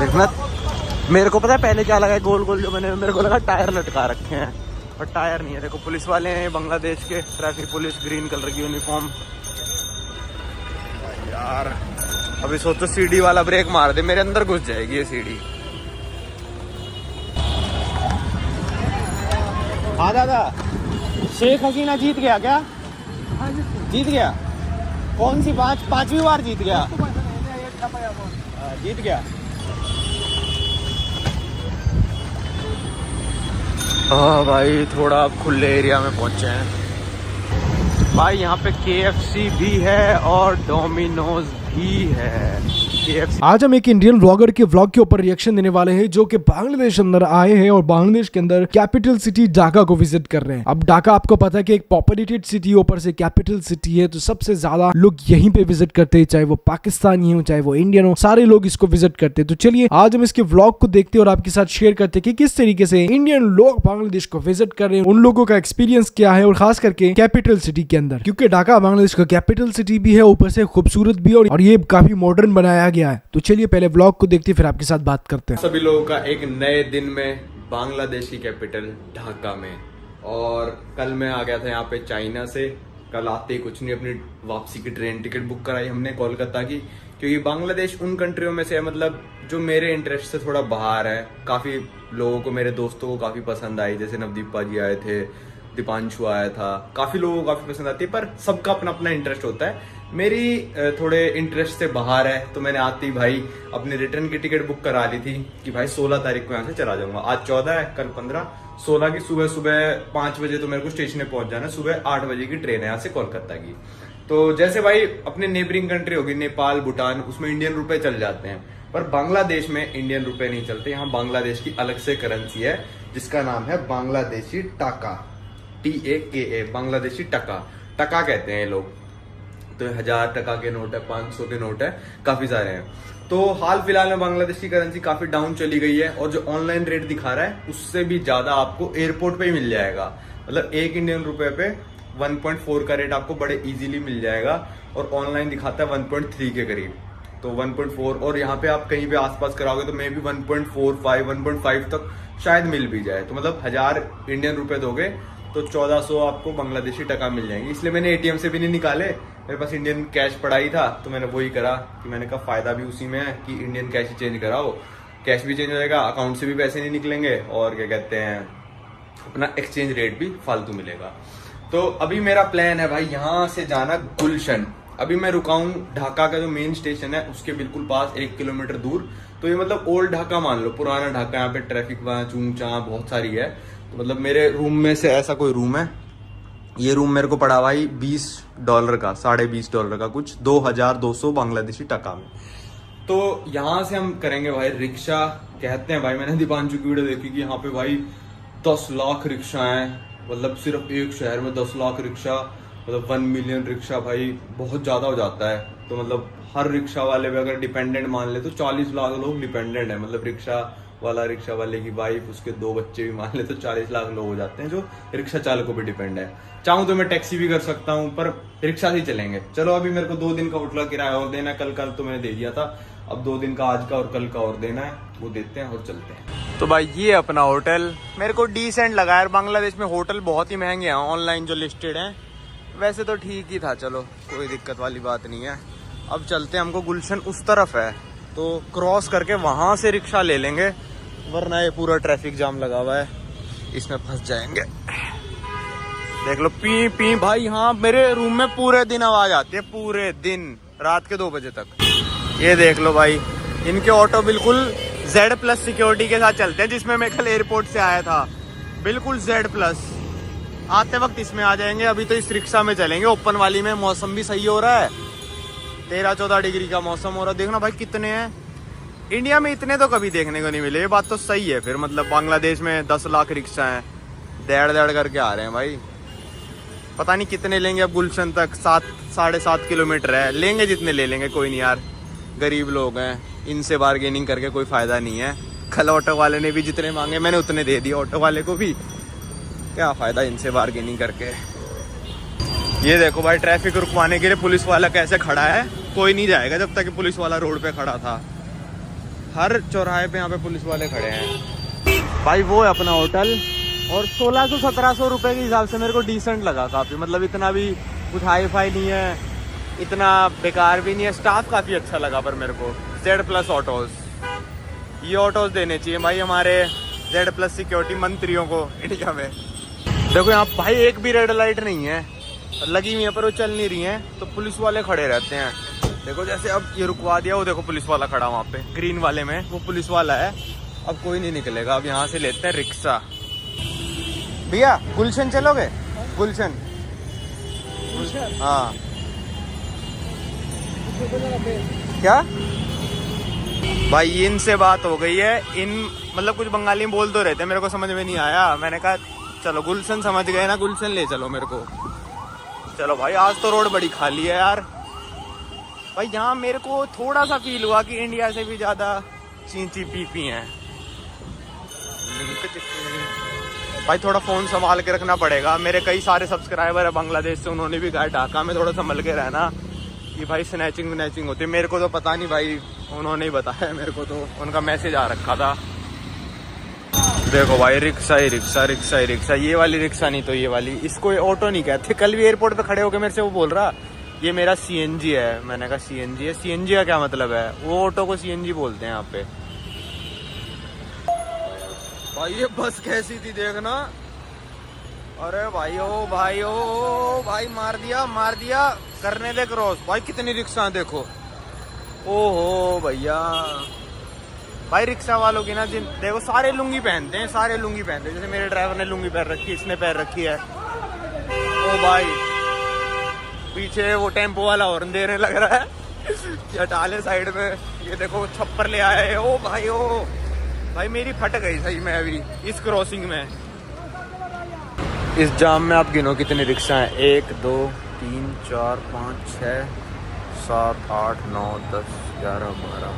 देखना, मेरे को पता है पहले क्या लगा है, गोल गोल जो बने, मेरे को लगा टायर लटका रखे हैं, और टायर नहीं है। देखो पुलिस वाले हैं बांग्लादेश के, ट्रैफिक पुलिस, ग्रीन कलर की यूनिफॉर्म। यार अभी सोचो सीढ़ी वाला ब्रेक मार दे, मेरे अंदर घुस जाएगी ये सीढ़ी। हाँ दादा, शेख हसीना जीत गया क्या? जीत गया? कौन सी पांचवी बार जीत गया? जीत गया। हाँ भाई, थोड़ा खुले एरिया में पहुंचे हैं भाई। यहाँ पे KFC भी है और डोमिनोज भी है। आज हम एक इंडियन व्लॉगर के व्लॉग के ऊपर रिएक्शन देने वाले हैं, जो कि बांग्लादेश अंदर आए हैं और बांग्लादेश के अंदर कैपिटल सिटी ढाका को विजिट कर रहे हैं। अब ढाका आपको पता है कि एक पॉपुलेटेड सिटी, ऊपर से कैपिटल सिटी है, तो सबसे ज्यादा लोग यहीं पे विजिट करते हैं, चाहे वो पाकिस्तानी हो चाहे वो इंडियन हो, सारे लोग इसको विजिट करते हैं। तो चलिए आज हम इसके व्लॉग को देखते हैं और आपके साथ शेयर करते हैं कि किस तरीके से इंडियन लोग बांग्लादेश को विजिट कर रहे हैं, उन लोगों का एक्सपीरियंस क्या है, और खास करके कैपिटल सिटी के अंदर, क्योंकि ढाका बांग्लादेश का कैपिटल सिटी भी है, ऊपर से खूबसूरत भी, और ये काफी मॉडर्न बनाया गया है। तो चलिए पहले व्लॉग को देखते फिर आपके साथ बात करते हैं। सभी लोगों का एक नए दिन में बांग्लादेश की कैपिटल ढाका में। और कल मैं आ गया था यहाँ पे चाइना से। कल आते ही कुछ नहीं, अपनी वापसी की ट्रेन टिकट बुक कराई हमने कोलकाता की, क्योंकि बांग्लादेश उन कंट्रियों में से है मतलब जो मेरे इंटरेस्ट से थोड़ा बाहर है। काफी लोगों को, मेरे दोस्तों को काफी पसंद आई, जैसे नवदीपा जी आए थे, दीपांशु आया था, काफी लोगों को काफी पसंद आती है, पर सबका अपना अपना इंटरेस्ट होता है। मेरी थोड़े इंटरेस्ट से बाहर है, तो मैंने आते ही भाई अपनी रिटर्न की टिकट बुक करा ली थी कि भाई 16 तारीख को यहाँ से चला जाऊंगा। आज 14 है, कल 15, 16 की सुबह 5 बजे तो मेरे को स्टेशन पे पहुंच जाना, सुबह 8 बजे की ट्रेन है यहाँ से कोलकाता की। तो जैसे भाई अपने नेबरिंग कंट्री होगी नेपाल, भूटान, उसमें इंडियन रुपए चल जाते हैं, पर बांग्लादेश में इंडियन रुपए नहीं चलते। यहाँ बांग्लादेश की अलग से करेंसी है जिसका नाम है बांग्लादेशी टाका, TAKA, बांग्लादेशी टका, टका कहते हैं लोग। तो 1000 टका के नोट है, 500 के नोट है, काफी सारे हैं। तो हाल फिलहाल में बांग्लादेश की करेंसी काफी डाउन चली गई है, और जो ऑनलाइन रेट दिखा रहा है उससे भी ज्यादा आपको एयरपोर्ट पे ही मिल जाएगा। मतलब 1 इंडियन रुपए पे 1.4 का रेट आपको बड़े इजीली मिल जाएगा, और ऑनलाइन दिखाता है 1.3 के करीब, तो 1.4। और यहाँ पे आप कहीं पे आसपास कराओगे तो मे भी 1.45, 1.5 तक शायद मिल भी जाए। तो मतलब 1000 इंडियन रुपए दोगे तो 1400 आपको बांग्लादेशी टका मिल जाएंगे। इसलिए मैंने ATM से भी नहीं निकाले, मेरे पास इंडियन कैश पड़ा ही था, तो मैंने वही करा कि मैंने कहा फायदा भी उसी में है कि इंडियन कैश ही चेंज कराओ, कैश भी चेंज हो जाएगा, अकाउंट से भी पैसे नहीं निकलेंगे, और क्या कहते हैं अपना एक्सचेंज रेट भी फालतू मिलेगा। तो अभी मेरा प्लान है भाई यहाँ से जाना गुलशन। अभी मैं रुका हूँ ढाका का जो मेन स्टेशन है उसके बिल्कुल पास, 1 किलोमीटर दूर। तो ये मतलब ओल्ड ढाका मान लो, पुराना ढाका। यहाँ पे ट्रैफिक वहाँ चूं चां बहुत सारी है। तो मतलब मेरे रूम में से ऐसा कोई रूम है, ये रूम मेरे को पड़ा भाई $20 का, $20.5 का, कुछ 2200 बांग्लादेशी टका में। तो यहाँ से हम करेंगे भाई रिक्शा, कहते हैं भाई, मैंने दीपांशु की वीडियो देखी कि यहाँ पे भाई 10 लाख रिक्शा है, मतलब सिर्फ एक शहर में 10 लाख रिक्शा, मतलब 1 मिलियन रिक्शा भाई बहुत ज्यादा हो जाता है। तो मतलब हर रिक्शा वाले पे अगर डिपेंडेंट मान ले तो 40 लाख लोग डिपेंडेंट है। मतलब रिक्शा वाले की वाइफ, उसके 2 बच्चे भी मान ले तो 40 लाख लोग हो जाते हैं जो रिक्शा चालकों पे डिपेंड है। चाहूं तो मैं टैक्सी भी कर सकता हूं, पर रिक्शा से ही चलेंगे। चलो अभी मेरे को 2 दिन का होटल किराया और देना है, कल तो मैंने दे दिया था, अब 2 दिन का आज का और कल का और देना है, वो देते हैं और चलते हैं। तो भाई ये अपना होटल मेरे को डिसेंट लगा यार। बांग्लादेश में होटल बहुत ही महंगे हैं ऑनलाइन जो लिस्टेड हैं, वैसे तो ठीक ही था, चलो कोई दिक्कत वाली बात नहीं है। अब चलते हैं, हमको गुलशन उस तरफ है तो क्रॉस करके वहां से रिक्शा ले लेंगे, वरना ये पूरा ट्रैफिक जाम लगा हुआ है, इसमें फंस जाएंगे। देख लो पी पी भाई, यहाँ मेरे रूम में पूरे दिन आवाज आती है, पूरे दिन, रात के 2 बजे तक। ये देख लो भाई, इनके ऑटो बिल्कुल Z+ सिक्योरिटी के साथ चलते हैं, जिसमें मैं कल एयरपोर्ट से आया था, बिल्कुल Z+। आते वक्त इसमें आ जाएंगे। अभी तो इस रिक्शा में चलेंगे, ओपन वाली में। मौसम भी सही हो रहा है, 13-14 डिग्री का मौसम हो रहा है। देखना भाई कितने हैं, इंडिया में इतने तो कभी देखने को नहीं मिले। ये बात तो सही है फिर, मतलब बांग्लादेश में 10 लाख रिक्शा हैं, दौड़ करके आ रहे हैं भाई। पता नहीं कितने लेंगे अब गुलशन तक, 7-7.5 किलोमीटर है, लेंगे जितने ले लेंगे, कोई नहीं यार, गरीब लोग हैं, इनसे बार्गेनिंग करके कोई फायदा नहीं है। कल ऑटो वाले ने भी जितने मांगे मैंने उतने दे दिए ऑटो वाले को भी, क्या फायदा इनसे बार्गेनिंग करके। ये देखो भाई, ट्रैफिक रुकवाने के लिए पुलिस वाला कैसे खड़ा है, कोई नहीं जाएगा जब तक कि पुलिस वाला रोड पे खड़ा था। हर चौराहे पे यहाँ पे पुलिस वाले खड़े हैं भाई। वो है अपना होटल और 1600-1700 रुपए के हिसाब से मेरे को डिसेंट लगा काफ़ी, मतलब इतना भी कुछ हाई फाई नहीं है, इतना बेकार भी नहीं है। स्टाफ काफ़ी अच्छा लगा पर मेरे को। Z+ ऑटोज़, ये ऑटोज़ देने चाहिए भाई हमारे Z+ सिक्योरिटी मंत्रियों को इंडिया में। देखो यहाँ भाई एक भी रेड लाइट नहीं है, लगी हुई है पर वो चल नहीं रही हैं, तो पुलिस वाले खड़े रहते हैं। देखो जैसे अब ये रुकवा दिया, वो देखो पुलिस वाला खड़ा वहाँ पे ग्रीन वाले में, वो पुलिस वाला है। अब कोई नहीं निकलेगा। अब यहाँ से लेते हैं रिक्शा। भैया गुलशन चलोगे? गुलशन, हाँ क्या भाई, इनसे बात हो गई है। इन मतलब कुछ बंगाली में बोल तो रहे थे, मेरे को समझ में नहीं आया। मैंने कहा चलो गुलशन समझ गए ना, गुलशन ले चलो मेरे को। चलो भाई, आज तो रोड बड़ी खाली है यार। भाई यहाँ मेरे को थोड़ा सा फील हुआ कि इंडिया से भी ज्यादा चींची पीपी हैं भाई। थोड़ा फोन संभाल के रखना पड़ेगा। मेरे कई सारे सब्सक्राइबर है बांग्लादेश से, उन्होंने भी कहा ढाका में थोड़ा संभल के रहना कि भाई स्नैचिंग विनैचिंग होती है। मेरे को तो पता नहीं भाई, उन्होंने ही बताया मेरे को, तो उनका मैसेज आ रखा था। देखो भाई रिक्शा ही रिक्शा, रिक्शा ही रिक्शा। ये वाली रिक्शा नहीं तो ये वाली, इसको ऑटो नहीं कहते। कल भी एयरपोर्ट पे खड़े होकर मेरे से वो बोल रहा ये मेरा CNG है। मैंने कहा CNG है? CNG का क्या मतलब है? वो ऑटो को CNG बोलते हैं यहाँ पे। भाई ये बस कैसी थी देखना। अरे भाई ओ भाई, ओ भाई मार दिया मार दिया, करने दे क्रॉस। भाई कितनी रिक्शा देखो। ओहो भैया, भाई रिक्शा वालों की ना जिन देखो सारे लुंगी पहनते हैं, सारे लुंगी पहनते हैं। जैसे मेरे ड्राइवर ने लुंगी पहन रखी है, इसने पहन रखी है। ओ भाई पीछे वो टेम्पो वाला हॉर्न देने लग रहा है कि हटा ले साइड में। ये देखो छप्पर ले आए हैं। ओ भाई ओ भाई, मेरी फट गई सही में अभी इस क्रॉसिंग में। इस जाम में आप गिनो कितनी रिक्शा हैं। 1 2 3 4 5 6 7 8 9 10 11 12।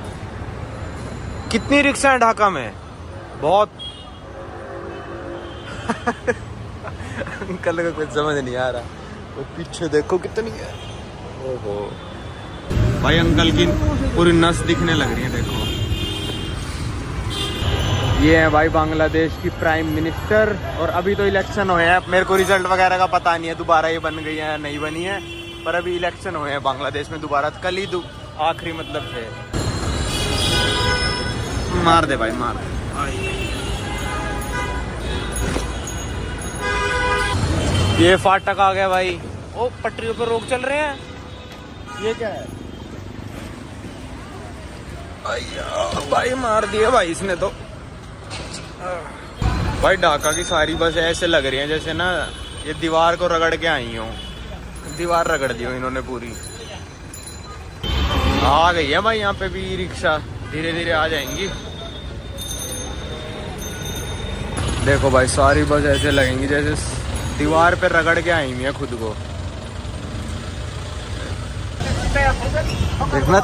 कितनी रिक्शा है ढाका में? बहुत। अंकल को कुछ समझ नहीं आ रहा, वो पीछे देखो कितनी है। ओहो भाई, अंकल की पूरी नस दिखने लग रही है। देखो ये है भाई बांग्लादेश की प्राइम मिनिस्टर। और अभी तो इलेक्शन हुए हैं, मेरे को रिजल्ट वगैरह का पता नहीं है दोबारा ये बन गई है या नहीं बनी है, पर अभी इलेक्शन हुए हैं बांग्लादेश में दोबारा। कल ही आखिरी मतलब थे। मार दे भाई मार। ये फाटक आ गया भाई। ओ पटरियों पर रोक चल रहे हैं, ये क्या है भाई? मार दिया भाई इसने तो। भाई ढाका की सारी बस ऐसे लग रही हैं जैसे ना ये दीवार को रगड़ के आई हो। दीवार रगड़ दी हो इन्होंने पूरी। आ गई है भाई यहाँ पे भी रिक्शा, धीरे धीरे आ जाएंगी। देखो भाई सारी बस ऐसे लगेंगी जैसे दीवार पे रगड़ के आई हुई है खुद को। देखना,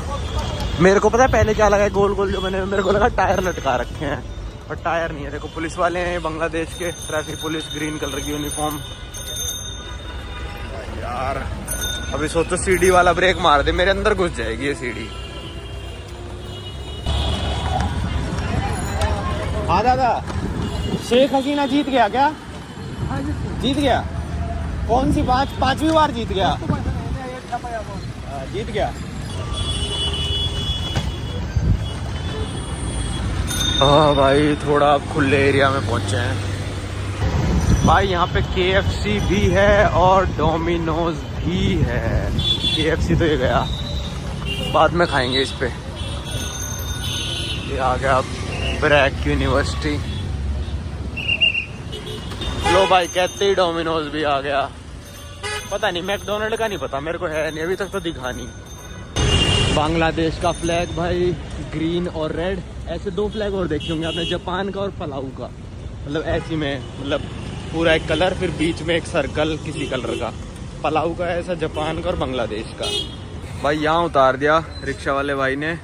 मेरे को पता है पहले क्या लगा, गोल गोल जो मैंने, मेरे को लगा टायर लटका रखे हैं, और टायर नहीं है। देखो पुलिस वाले हैं बांग्लादेश के, ट्रैफिक पुलिस, ग्रीन कलर की यूनिफॉर्म। यार अभी सोचो सीढ़ी वाला ब्रेक मार दे, मेरे अंदर घुस जाएगी ये सीढ़ी। हाँ दादा, शेख हसीना जीत गया क्या? जीत गया? कौन सी पांचवी बार जीत गया? जीत गया। हाँ भाई थोड़ा खुले एरिया में पहुंचे हैं भाई। यहाँ पे KFC भी है और डोमिनोज भी है। KFC तो ये गया, बाद में खाएंगे इस पे। ये आ गया ब्रैक यूनिवर्सिटी। लो भाई कहते ही डोमिनोज भी आ गया। पता नहीं, मैकडोनल्ड का नहीं पता मेरे को, है नहीं अभी तक तो दिखा नहीं। बांग्लादेश का फ्लैग भाई ग्रीन और रेड, ऐसे 2 फ्लैग और देखे होंगे आपने, जापान का और पलाऊ का। मतलब ऐसी में, मतलब पूरा एक कलर, फिर बीच में एक सर्कल किसी कलर का। पलाऊ का ऐसा, जापान का और बांग्लादेश का। भाई यहाँ उतार दिया रिक्शा वाले भाई ने,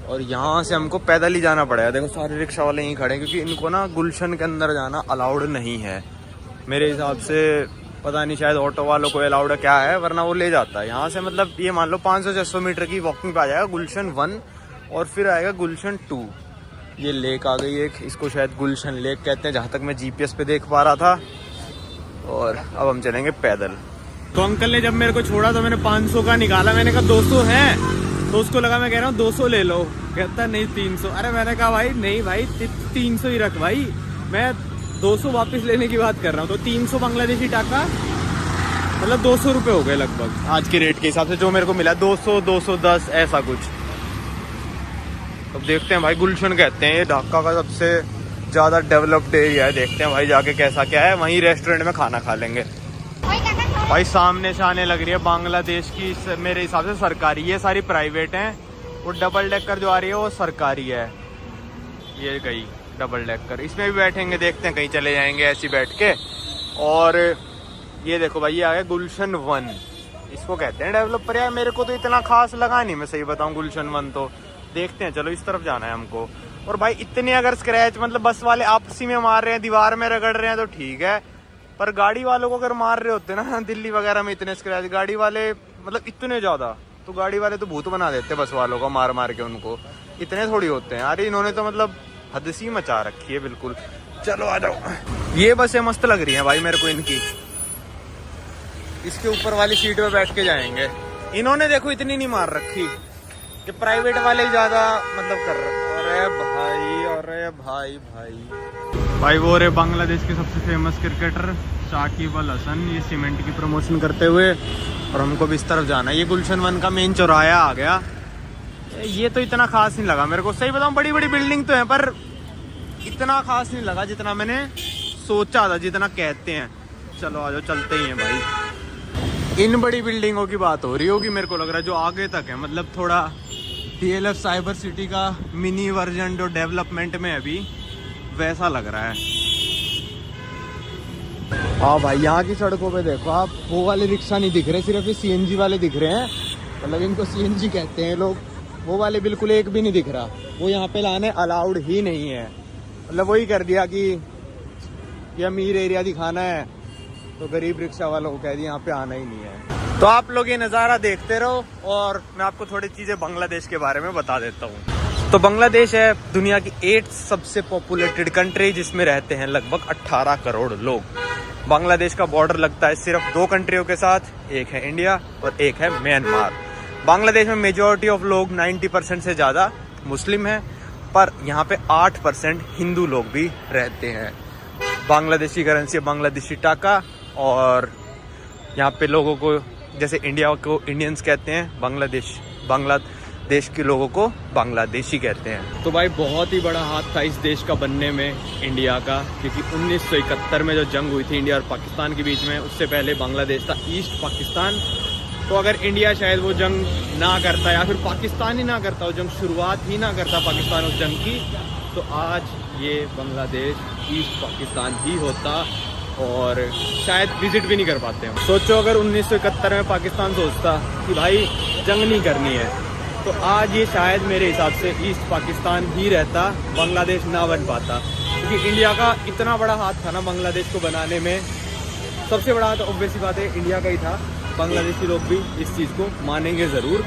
और यहाँ से हमको पैदल ही जाना पड़ेगा। देखो सारे रिक्शा वाले यहीं खड़े हैं, क्योंकि इनको ना गुलशन के अंदर जाना अलाउड नहीं है मेरे हिसाब से। पता नहीं, शायद ऑटो वालों को अलाउड है क्या है, वरना वो ले जाता है यहाँ से। मतलब ये मान लो 500-600 मीटर की वॉकिंग पे आ जाएगा गुलशन 1, और फिर आएगा गुलशन 2। ये लेक आ गई एक, इसको शायद गुलशन लेक कहते हैं जहाँ तक मैं जीपीएस पे देख पा रहा था। और अब हम चलेंगे पैदल। तो अंकल ने जब मेरे को छोड़ा तो मैंने 500 का निकाला, मैंने कहा 200 है, तो उसको लगा मैं कह रहा हूँ 200 ले लो, कहता नहीं 300। अरे मैंने कहा भाई नहीं भाई 300 ही रख भाई, मैं 200 वापस लेने की बात कर रहा हूँ। तो 300 बांग्लादेशी टाका मतलब 200 रुपये हो गए लगभग आज के रेट के हिसाब से जो मेरे को मिला, 200 210 ऐसा कुछ। अब देखते हैं भाई, गुलशन कहते हैं ये ढाका का सबसे ज़्यादा डेवलप्ड एरिया है। देखते हैं भाई जाके कैसा क्या है, वहीं रेस्टोरेंट में खाना खा लेंगे। भाई सामने से आने लग रही है बांग्लादेश की, मेरे हिसाब से सरकारी, ये सारी प्राइवेट हैं। वो डबल डेकर जो आ रही है वो सरकारी है। ये गई डबल डेकर, इसमें भी बैठेंगे, देखते हैं कहीं चले जाएंगे ऐसे बैठ के। और ये देखो भाई, ये आ गया गुलशन 1, इसको कहते हैं डेवलपर। यार मेरे को तो इतना खास लगा नहीं, मैं सही बताऊं, गुलशन 1 तो देखते हैं। चलो इस तरफ जाना है हमको। और भाई इतने अगर स्क्रैच मतलब बस वाले आपसी में मार रहे हैं, दीवार में रगड़ रहे हैं तो ठीक है, पर गाड़ी वालों को अगर मार रहे होते ना दिल्ली वगैरह में इतने स्क्रैच, गाड़ी वाले मतलब इतने ज्यादा, तो गाड़ी वाले तो भूत बना देते बस वालों को मार मार के, उनको इतने थोड़ी होते हैं। अरे इन्होंने तो मतलब हद सी मचा रखी है बिल्कुल। चलो आ जाओ। ये बसें मस्त लग रही हैं भाई मेरे को इनकी, इसके ऊपर वाली सीट पे बैठ के जाएंगे। इन्होंने देखो इतनी नहीं मार रखी कि प्राइवेट वाले ज्यादा मतलब कर रहे। अरे भाई, अरे भाई भाई वो रे बांग्लादेश के सबसे फेमस क्रिकेटर शाकिब अल हसन, ये सीमेंट की प्रमोशन करते हुए। और हमको भी इस तरफ जाना है। ये गुलशन 1 का मेन चौराहा आ गया। ये तो इतना खास नहीं लगा मेरे को, सही बताऊं, बड़ी बड़ी बिल्डिंग तो है पर इतना खास नहीं लगा जितना मैंने सोचा था, जितना कहते हैं। चलो आ जाओ, चलते ही हैं भाई। इन बड़ी बिल्डिंगों की बात हो रही होगी मेरे को लग रहा है, जो आगे तक है, मतलब थोड़ा DLF साइबर सिटी का मिनी वर्जन जो डेवलपमेंट में अभी वैसा लग रहा है। हाँ भाई, यहाँ की सड़कों पे देखो आप, वो वाले रिक्शा नहीं दिख रहे, सिर्फ ये CNG वाले दिख रहे हैं, मतलब इनको CNG कहते हैं लोग। वो वाले बिल्कुल एक भी नहीं दिख रहा, वो यहाँ पे लाने अलाउड ही नहीं है। मतलब वही कर दिया कि ये अमीर एरिया दिखाना है तो गरीब रिक्शा वालों को कह दिया यहाँ पे आना ही नहीं है। तो आप लोग ये नज़ारा देखते रहो और मैं आपको थोड़ी चीज़ें बांग्लादेश के बारे में बता देता हूँ। तो बांग्लादेश है दुनिया की 8th सबसे पॉपुलेटेड कंट्री, जिसमें रहते हैं लगभग 18 करोड़ लोग। बांग्लादेश का बॉर्डर लगता है सिर्फ 2 कंट्रियों के साथ, एक है इंडिया और एक है म्यांमार। बांग्लादेश में मेजॉरिटी ऑफ लोग 90% से ज़्यादा मुस्लिम हैं, पर यहाँ पे 8% हिंदू लोग भी रहते हैं। बांग्लादेशी करेंसी है बांग्लादेशी टाका, और यहाँ पे लोगों को जैसे इंडिया को इंडियंस कहते हैं, बांग्लादेश के लोगों को बांग्लादेशी कहते हैं। तो भाई बहुत ही बड़ा हाथ था इस देश का बनने में इंडिया का, क्योंकि 1971 में जो जंग हुई थी इंडिया और पाकिस्तान के बीच में, उससे पहले बांग्लादेश था ईस्ट पाकिस्तान। तो अगर इंडिया शायद वो जंग ना करता या फिर पाकिस्तान ही ना करता, वो जंग शुरुआत ही ना करता पाकिस्तान उस जंग की, तो आज ये बांग्लादेश ईस्ट पाकिस्तान ही होता और शायद विजिट भी नहीं कर पाते हम। सोचो अगर 1971 में पाकिस्तान सोचता कि भाई जंग नहीं करनी है, तो आज ये शायद मेरे हिसाब से ईस्ट पाकिस्तान ही रहता, बांग्लादेश ना बन पाता। क्योंकि इंडिया का इतना बड़ा हाथ था ना बांग्लादेश को बनाने में, सबसे बड़ा हाथ ऑब्वियस सी बात है इंडिया का ही था। बांग्लादेशी लोग भी इस चीज़ को मानेंगे ज़रूर।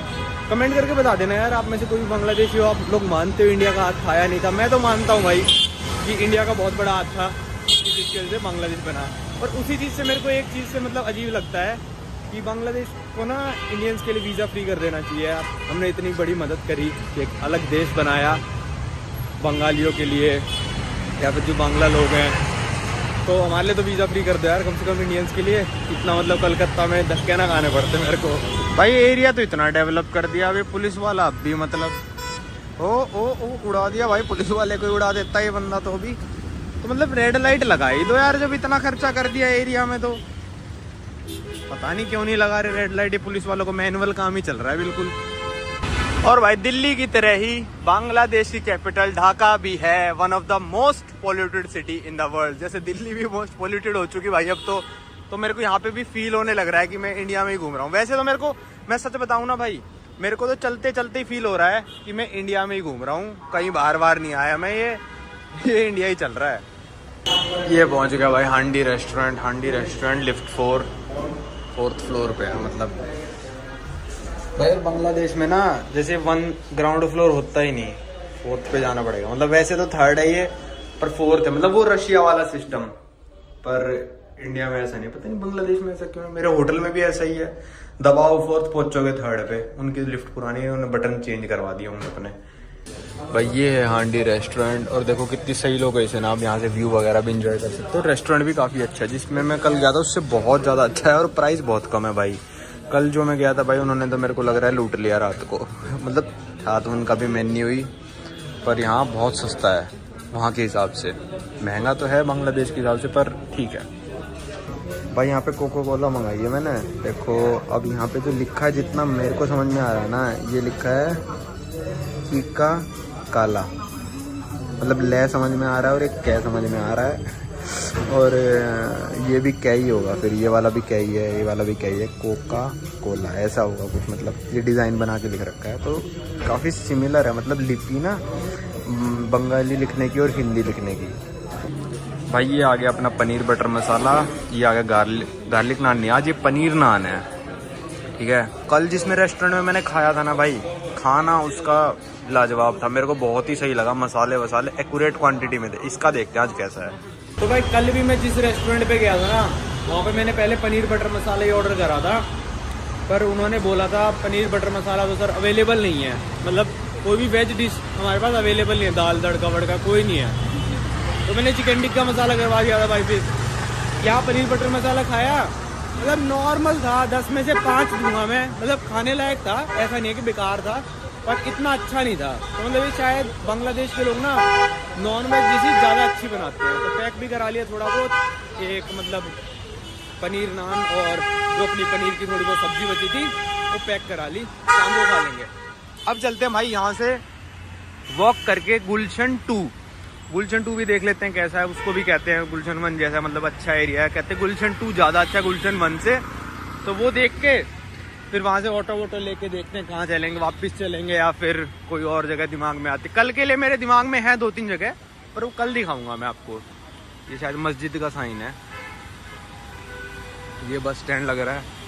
कमेंट करके बता देना यार, आप में से कोई भी बांग्लादेशी हो, आप लोग मानते हो इंडिया का हाथ खाया नहीं था। मैं तो मानता हूँ भाई कि इंडिया का बहुत बड़ा हाथ था, इस चीज़ की वजह से बांग्लादेश बना। और उसी चीज़ से मेरे को एक चीज़ से मतलब अजीब लगता है कि बांग्लादेश को ना इंडियंस के लिए वीज़ा फ्री कर देना चाहिए। हमने इतनी बड़ी मदद करी कि एक अलग देश बनाया बंगालियों के लिए या फिर जो बांग्ला लोग हैं, तो हमारे लिए तो वीज़ा फ्री कर दो यार कम से कम इंडियंस के लिए। इतना मतलब कलकत्ता में धक्के ना खाने पड़ते मेरे को। भाई एरिया तो इतना डेवलप कर दिया, अभी पुलिस वाला अब भी मतलब ओ उड़ा दिया भाई, पुलिस वाले को उड़ा देता है ये बंदा। तो मतलब रेड लाइट लगा ही दो यार, जब इतना खर्चा कर दिया एरिया में, तो पता नहीं क्यों नहीं लगा रहे रेड लाइट। ये पुलिस वालों को मैनुअल काम ही चल रहा है बिल्कुल। और भाई दिल्ली की तरह ही बांग्लादेश की कैपिटल ढाका भी है one of the most polluted city in the world. जैसे दिल्ली भी मोस्ट पोल्यूटेड हो चुकी भाई अब तो मेरे को यहाँ पे भी फील होने लग रहा है कि मैं इंडिया में ही घूम रहा हूँ। वैसे तो मेरे को, मैं सच बताऊँ ना भाई, मेरे को तो चलते चलते ही फील हो रहा है कि मैं इंडिया में ही घूम रहा हूँ, कहीं बाहर नहीं आया मैं। ये इंडिया ही चल रहा है। ये पहुँच गया भाई हांडी रेस्टोरेंट लिफ्ट 4th फ्लोर पे है। मतलब भाई बांग्लादेश में ना जैसे 1 ग्राउंड फ्लोर होता ही नहीं, 4th पे जाना पड़ेगा। मतलब वैसे तो 3rd है ये, पर 4th है। मतलब वो रशिया वाला सिस्टम, पर इंडिया में ऐसा नहीं। पता नहीं बांग्लादेश में ऐसा क्यों है। मेरे होटल में भी ऐसा ही है, दबाओ 4th पहुंचोगे 3rd पे। उनकी लिफ्ट पुरानी है, उन्होंने बटन चेंज करवा दिया होंगे अपने। भाई ये है हांडी रेस्टोरेंट, और देखो कितनी सही लोकेशन है, आप यहाँ से व्यू वगैरह भी एंजॉय कर सकते हो। रेस्टोरेंट भी काफ़ी अच्छा है, जिसमें मैं कल गया था उससे बहुत ज़्यादा अच्छा है, और प्राइस बहुत कम है भाई। कल जो मैं गया था भाई, उन्होंने तो मेरे को लग रहा है लूट लिया रात को। मतलब था तो उनका भी मेन्यू हुई, पर यहाँ बहुत सस्ता है वहाँ के हिसाब से। महंगा तो है बांग्लादेश के हिसाब से, पर ठीक है भाई। यहाँ पे कोको कोला मंगाई है मैंने। देखो अब यहाँ पे जो लिखा है, जितना मेरे को समझ में आ रहा है ना, ये लिखा है कीका काला। मतलब ले समझ में आ रहा है और एक कै समझ में आ रहा है, और ये भी कै ही होगा, फिर ये वाला भी कै ही है, ये वाला भी कै ही है। कोका कोला ऐसा होगा कुछ। मतलब ये डिज़ाइन बना के लिख रखा है, तो काफ़ी सिमिलर है। मतलब लिपि ना बंगाली लिखने की और हिंदी लिखने की। भाई ये आ गया अपना पनीर बटर मसाला, ये आ गया गार्लिक नान। नहीं, आज ये पनीर नान है, ठीक है। कल जिसमें रेस्टोरेंट में मैंने खाया था ना भाई, खाना उसका लाजवाब था, मेरे को बहुत ही सही लगा। मसाले वसाले एक्यूरेट क्वांटिटी में थे। इसका देखते हैं आज कैसा है। तो भाई कल भी मैं जिस रेस्टोरेंट पे गया था ना, वहाँ पे मैंने पहले पनीर बटर मसाला ही ऑर्डर करा था, पर उन्होंने बोला था पनीर बटर मसाला तो सर अवेलेबल नहीं है। मतलब कोई भी वेज डिश हमारे पास अवेलेबल नहीं है, दाल तड़का वड़का कोई नहीं है। तो मैंने चिकन टिक्का मसाला करवा दिया था भाई। फिर यहाँ पनीर बटर मसाला खाया, मतलब नॉर्मल था, 10 में से 5 दूंगा मैं। मतलब खाने लायक था, ऐसा नहीं है कि बेकार था, पर इतना अच्छा नहीं था। तो मतलब ये शायद बांग्लादेश के लोग ना नॉन वेज डिशेज ज़्यादा अच्छी बनाते हैं। तो पैक भी करा लिया थोड़ा बहुत, एक मतलब पनीर नान, और जो अपनी पनीर की थोड़ी बहुत सब्जी बची थी वो पैक करा ली, शाम को खा लेंगे। अब चलते हैं भाई यहाँ से वॉक करके गुलशन 2 भी देख लेते हैं कैसा है। उसको भी कहते हैं गुलशन 1 जैसा, मतलब अच्छा एरिया है। कहते हैं गुलशन 2 ज़्यादा अच्छा है गुलशन 1 से। तो वो देख के फिर वहाँ से ऑटो वोटो लेके देखते हैं कहाँ चलेंगे, वापस चलेंगे या फिर कोई और जगह दिमाग में आती। कल के लिए मेरे दिमाग में है 2-3 जगह, पर वो कल दिखाऊंगा मैं आपको। ये शायद मस्जिद का साइन है, ये बस स्टैंड लग रहा है।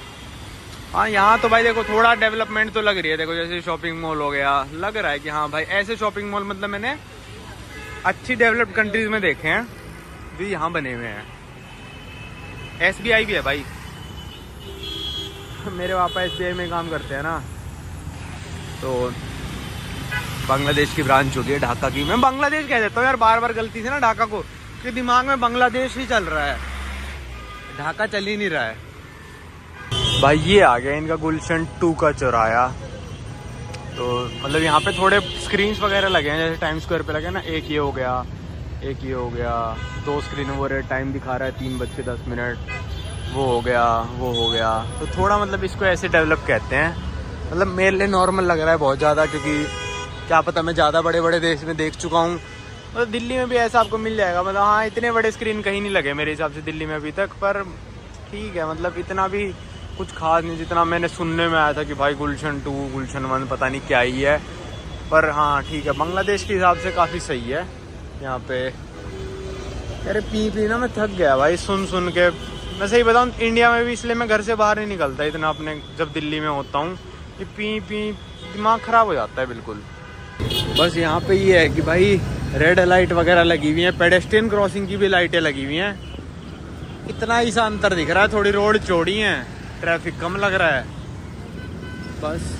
हाँ यहाँ तो भाई देखो थोड़ा डेवलपमेंट तो लग रही है। देखो जैसे शॉपिंग मॉल हो गया, लग रहा है कि हाँ भाई ऐसे शॉपिंग मॉल मतलब मैंने अच्छी डेवलप्ड कंट्रीज में देखे हैं, भी यहाँ बने हुए हैं। SBI भी है भाई, मेरे पापा SBI में काम करते हैं ना, तो बांग्लादेश की ब्रांच होगी है ढाका की। मैं बांग्लादेश कह देता हूँ यार बार बार गलती से ना ढाका को, कि दिमाग में बांग्लादेश ही चल रहा है, ढाका चल ही नहीं रहा है भाई। ये आ गया इनका गुलशन 2 का चौराया। तो मतलब यहाँ पे थोड़े स्क्रीन्स वगैरह लगे हैं, जैसे टाइम स्क्वायर पे लगे ना। एक ये हो गया, एक ये हो गया, 2 स्क्रीन वो रेड टाइम दिखा रहा है 3:10, वो हो गया, वो हो गया। तो थोड़ा मतलब इसको ऐसे डेवलप कहते हैं। मतलब मेरे लिए नॉर्मल लग रहा है बहुत ज़्यादा, क्योंकि क्या पता मैं ज़्यादा बड़े बड़े देश में देख चुका हूँ। मतलब दिल्ली में भी ऐसा आपको मिल जाएगा। मतलब हाँ इतने बड़े स्क्रीन कहीं नहीं लगे मेरे हिसाब से दिल्ली में अभी तक, पर ठीक है। मतलब इतना भी कुछ खास नहीं, जितना मैंने सुनने में आया था कि भाई गुलशन 2 गुलशन 1 पता नहीं क्या ही है। पर हाँ ठीक है, बांग्लादेश के हिसाब से काफ़ी सही है यहाँ पे। अरे पी ना मैं थक गया भाई सुन के। मैं सही बताऊँ इंडिया में भी इसलिए मैं घर से बाहर नहीं निकलता इतना, अपने जब दिल्ली में होता हूँ कि पी दिमाग ख़राब हो जाता है बिल्कुल। बस यहाँ पे ये है कि भाई रेड लाइट वगैरह लगी हुई हैं, पेडेस्ट्रियन क्रॉसिंग की भी लाइटें लगी हुई हैं। इतना ही सा अंतर दिख रहा है, थोड़ी रोड चौड़ी है, ट्रैफिक कम लग रहा है बस।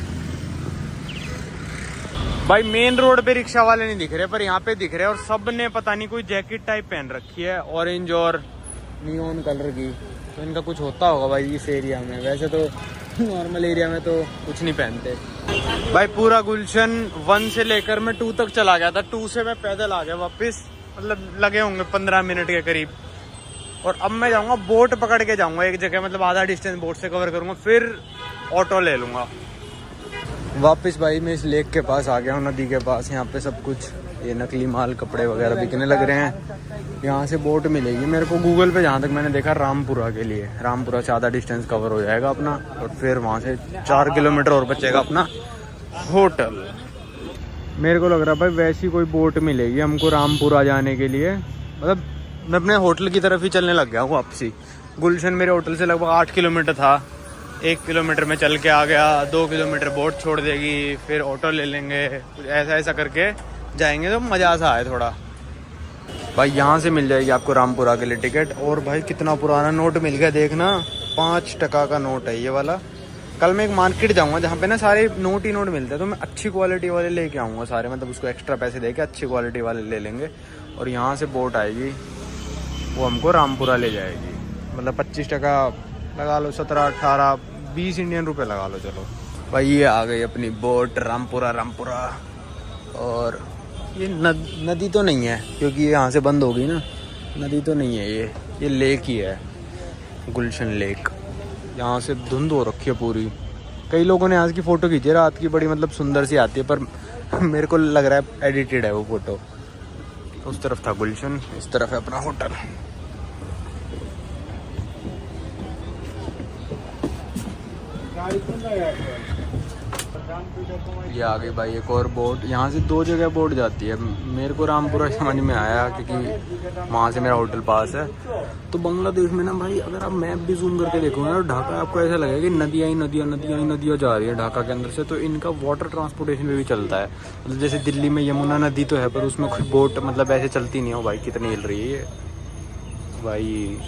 भाई मेन रोड पे रिक्शा वाले नहीं दिख रहे, पर यहाँ पे दिख रहे हैं, और सब ने पता नहीं कोई जैकेट टाइप पहन रखी है ऑरेंज और नियॉन कलर की। तो इनका कुछ होता होगा भाई इस एरिया में। वैसे तो नॉर्मल एरिया में तो कुछ नहीं पहनते भाई। पूरा गुलशन 1 से लेकर मैं 2 तक चला गया था। 2 से मैं पैदल आ गया वापस, मतलब लगे होंगे 15 मिनट के करीब। और अब मैं जाऊँगा बोट पकड़ के जाऊँगा एक जगह, मतलब आधा डिस्टेंस बोट से कवर करूँगा, फिर ऑटो ले लूँगा वापस। भाई मैं इस लेक के पास आ गया हूँ, नदी के पास। यहाँ पे सब कुछ ये नकली माल कपड़े वगैरह बिकने लग रहे हैं। यहाँ से बोट मिलेगी मेरे को गूगल पे, जहाँ तक मैंने देखा रामपुरा के लिए। रामपुरा से आधा डिस्टेंस कवर हो जाएगा अपना, और फिर वहाँ से 4 किलोमीटर और बचेगा अपना होटल। मेरे को लग रहा है भाई वैसी कोई बोट मिलेगी हमको रामपुरा जाने के लिए। मतलब मैं अपने होटल की तरफ ही चलने लग गया हूँ वापसी। गुलशन मेरे होटल से लगभग 8 किलोमीटर था। 1 किलोमीटर में चल के आ गया, 2 किलोमीटर बोट छोड़ देगी, फिर ऑटो ले लेंगे, कुछ ऐसा करके जाएंगे तो मज़ा सा आए थोड़ा। भाई यहाँ से मिल जाएगी आपको रामपुरा के लिए टिकट। और भाई कितना पुराना नोट मिल गया देखना, 5 टका का नोट है ये वाला। कल मैं एक मार्केट जाऊँगा जहाँ पे ना सारे नोट ही नोट मिलते हैं, तो मैं अच्छी क्वालिटी वाले लेके आऊँगा सारे, मतलब उसको एक्स्ट्रा पैसे दे के अच्छी क्वालिटी वाले ले लेंगे। और यहाँ से बोट आएगी, वो हमको रामपुरा ले जाएगी, मतलब 25 टका लगा लो, 17, 18, 20 इंडियन रुपये लगा लो। चलो भाई ये आ गई अपनी बोट रामपुरा। और ये नदी तो नहीं है क्योंकि ये यहाँ से बंद हो गई ना, नदी तो नहीं है ये लेक ही है, गुलशन लेक। यहाँ से धुंध हो रखी है पूरी। कई लोगों ने आज की फ़ोटो खींची है रात की, बड़ी मतलब सुंदर सी आती है, पर मेरे को लग रहा है एडिटेड है वो फ़ोटो। उस तरफ था गुलशन, इस तरफ है अपना होटल। ये आ गई भाई एक और बोट। यहाँ से 2 जगह बोट जाती है। मेरे को रामपुरा समझ में आया क्योंकि वहाँ से मेरा होटल पास है। तो बांग्लादेश में ना भाई अगर आप मैप भी जूम करके देखोगे ना, ढाका आपको ऐसा लगेगा कि नदियाँ जा रही है ढाका के अंदर से। तो इनका वाटर ट्रांसपोर्टेशन भी चलता है, मतलब जैसे दिल्ली में यमुना नदी तो है पर उसमें कोई बोट मतलब ऐसे चलती नहीं हो। भाई कितनी हिल रही है ये, भाई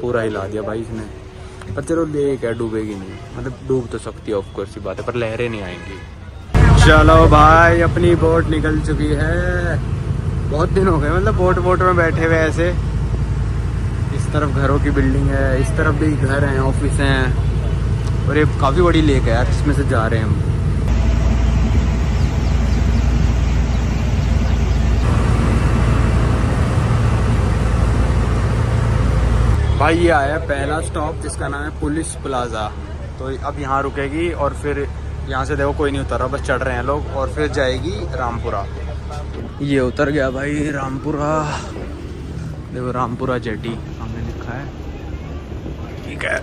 पूरा हिला दिया भाई इसने। पर चलो लेक है, डूबेगी नहीं, मतलब डूब तो सकती है ऑफकोर्स सी बात है, पर लहरें नहीं आएंगी। चलो भाई अपनी बोट निकल चुकी है। बहुत दिन हो गए मतलब बोट में बैठे हुए ऐसे। इस तरफ घरों की बिल्डिंग है, इस तरफ भी घर हैं, ऑफिस हैं, और ये काफ़ी बड़ी लेक है यार, जिसमें से जा रहे हैं हम। भाई ये आया पहला स्टॉप जिसका नाम है पुलिस प्लाजा। तो अब यहाँ रुकेगी और फिर यहाँ से देखो कोई नहीं उतर रहा, बस चढ़ रहे हैं लोग, और फिर जाएगी रामपुरा। ये उतर गया भाई रामपुरा, देखो रामपुरा जेटी हमने लिखा है, ठीक है।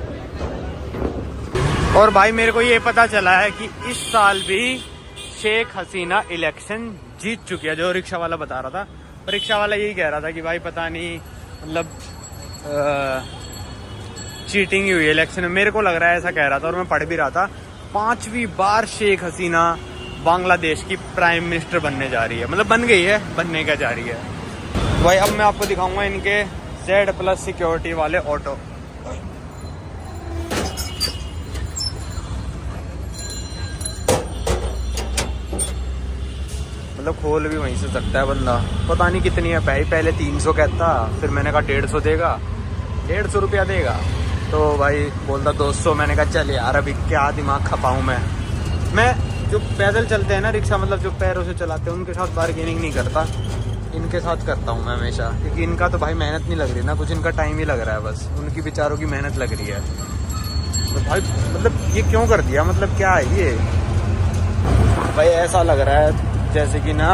और भाई मेरे को ये पता चला है कि इस साल भी शेख हसीना इलेक्शन जीत चुकी है, जो रिक्शा वाला बता रहा था। पर रिक्शा वाला यही कह रहा था कि भाई पता नहीं मतलब चीटिंग ही हुई इलेक्शन में, मेरे को लग रहा है ऐसा कह रहा था। और मैं पढ़ भी रहा था 5वीं बार शेख हसीना बांग्लादेश की प्राइम मिनिस्टर बनने जा रही है, मतलब बन गई है, बनने का जा रही है। भाई अब मैं आपको दिखाऊंगा इनके Z+ सिक्योरिटी वाले ऑटो। मतलब खोल भी वहीं से सकता है बंदा। पता नहीं कितनी है पहले 300 कहता, फिर मैंने कहा 150 देगा, 150 रुपया देगा। तो भाई बोलता 200। मैंने कहा चल यार अभी क्या दिमाग खपाऊँ मैं जो पैदल चलते हैं ना रिक्शा, मतलब जो पैरों से चलाते हैं, उनके साथ बार्गेनिंग नहीं करता, इनके साथ करता हूँ मैं हमेशा। क्योंकि इनका तो भाई मेहनत नहीं लग रही ना, कुछ इनका टाइम ही लग रहा है, बस उनकी बेचारों की मेहनत लग रही है। तो भाई मतलब ये क्यों कर दिया, मतलब क्या है ये भाई, ऐसा लग रहा है जैसे कि ना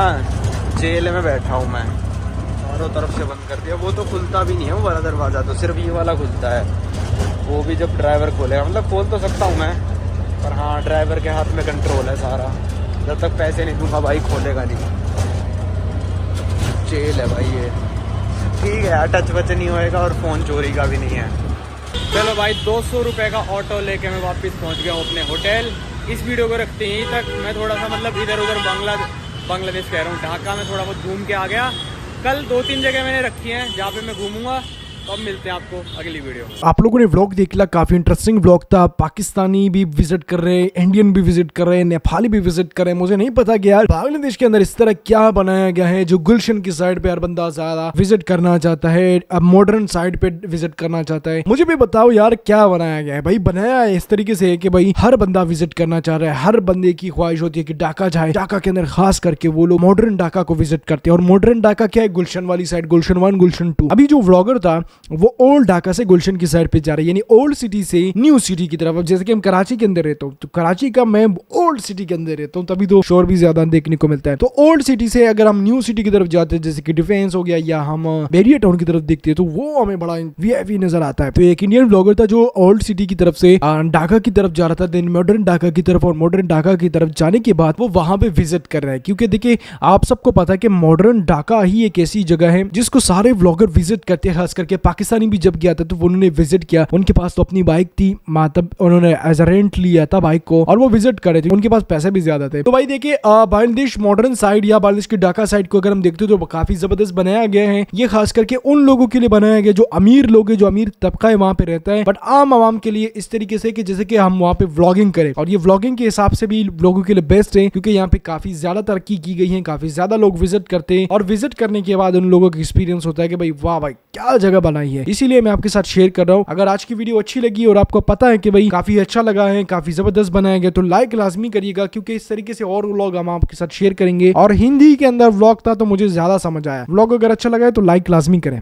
जेल में बैठा हूँ मैं, चारों तरफ से बंद कर दिया। वो तो खुलता भी नहीं है वो वाला दरवाज़ा, तो सिर्फ ये वाला खुलता है, वो भी जब ड्राइवर खोलेगा। मतलब खोल तो सकता हूँ मैं, पर हाँ ड्राइवर के हाथ में कंट्रोल है सारा, जब तक पैसे नहीं दूंगा भाई खोलेगा नहीं। जेल है भाई ये, ठीक है यार, टच वच नहीं होएगा और फ़ोन चोरी का भी नहीं है। चलो भाई 200 रुपये का ऑटो लेके मैं वापस पहुँच गया हूँ अपने होटल। इस वीडियो को रखते यहीं तक। मैं थोड़ा सा मतलब इधर उधर बांग्लादेश कह रहा हूँ, ढाका में थोड़ा बहुत घूम के आ गया। कल 2-3 जगह मैंने रखी हैं जहाँ पे मैं घूमूंगा। तो अब मिलते हैं आपको अगली वीडियो। आप लोगों ने व्लॉग देख लिया, काफी इंटरेस्टिंग व्लॉग था। पाकिस्तानी भी विजिट कर रहे हैं, इंडियन भी विजिट कर रहे हैं, नेपाली भी विजिट कर रहे हैं। मुझे नहीं पता कि यार बांग्लादेश के अंदर इस तरह क्या बनाया गया है जो गुलशन की साइड पे हर बंदा ज्यादा विजिट करना चाहता है, अब मॉडर्न साइड पे विजिट करना चाहता है। मुझे भी बताओ यार क्या बनाया गया है। भाई बनाया है इस तरीके से कि भाई हर बंदा विजिट करना चाह रहा है, हर बंदे की ख्वाहिश होती है कि ढाका जाए। ढाका के अंदर खास करके वो लोग मॉडर्न ढाका को विजिट करते हैं। और मॉडर्न ढाका क्या है, गुलशन वाली साइड, गुलशन 1, गुलशन 2। अभी जो व्लॉगर था वो ओल्ड ढाका से गुलशन की साइड पे जा रहा है, यानी ओल्ड सिटी से न्यू सिटी की तरफ। अब जैसे कि हम कराची के अंदर रहते हो, तो कराची का मैं ओल्ड सिटी के अंदर रहता हूँ, तभी तो शोर भी ज्यादा देखने को मिलता है। तो ओल्ड सिटी से अगर हम न्यू सिटी की तरफ जाते हैं, जैसे कि डिफेंस हो गया या हम बैरियर टाउन की तरफ देखते हैं, तो वो हमें बड़ा वीआईपी नजर आता है। तो एक इंडियन ब्लॉगर था जो ओल्ड सिटी की तरफ से ढाका की तरफ जा रहा था, देन मॉडर्न ढाका की तरफ, और मॉडर्न ढाका की तरफ जाने के बाद वो वहां पे विजिट कर रहा है। क्योंकि देखिए आप सबको पता है कि मॉडर्न ढाका ही एक ऐसी जगह है जिसको सारे व्लॉगर विजिट करते हैं, खास करके पाकिस्तानी भी जब गया था तो उन्होंने विजिट किया, उनके पास तो अपनी बाइक थी, मतलब उन्होंने एज अ रेंट लिया था बाइक को और वो विजिट करे थे, उनके पास पैसे भी ज्यादा थे। तो भाई देखिए बांग्लादेश मॉडर्न साइड या बांग्लादेश की ढाका साइड को अगर हम देखते हो तो काफी जबरदस्त बनाया गया है। ये खास करके उन लोगों के लिए बनाया गया जो अमीर लोग है, जो अमीर तबका है वहां पे रहता है, बट आम आवाम के लिए इस तरीके से कि जैसे कि हम वहां पे व्लॉगिंग करें, और ये व्लॉगिंग के हिसाब से भी लोगों के लिए बेस्ट है क्योंकि यहाँ पे काफी ज्यादा तरक्की की गई है, काफी ज्यादा लोग विजिट करते हैं और विजिट करने के बाद उन लोगों का एक्सपीरियंस होता है कि भाई वाह भाई क्या जगह बनाई है। इसीलिए मैं आपके साथ शेयर कर रहा हूँ। अगर आज की वीडियो अच्छी लगी और आपको पता है कि भाई काफी अच्छा लगा है, काफी जबरदस्त बनाया गया, तो लाइक लाजमी करिएगा क्योंकि इस तरीके से और व्लॉग हम आपके साथ शेयर करेंगे। और हिंदी के अंदर व्लॉग था तो मुझे ज्यादा समझ आया। व्लॉग अगर अच्छा लगा है तो लाइक लाजमी करें।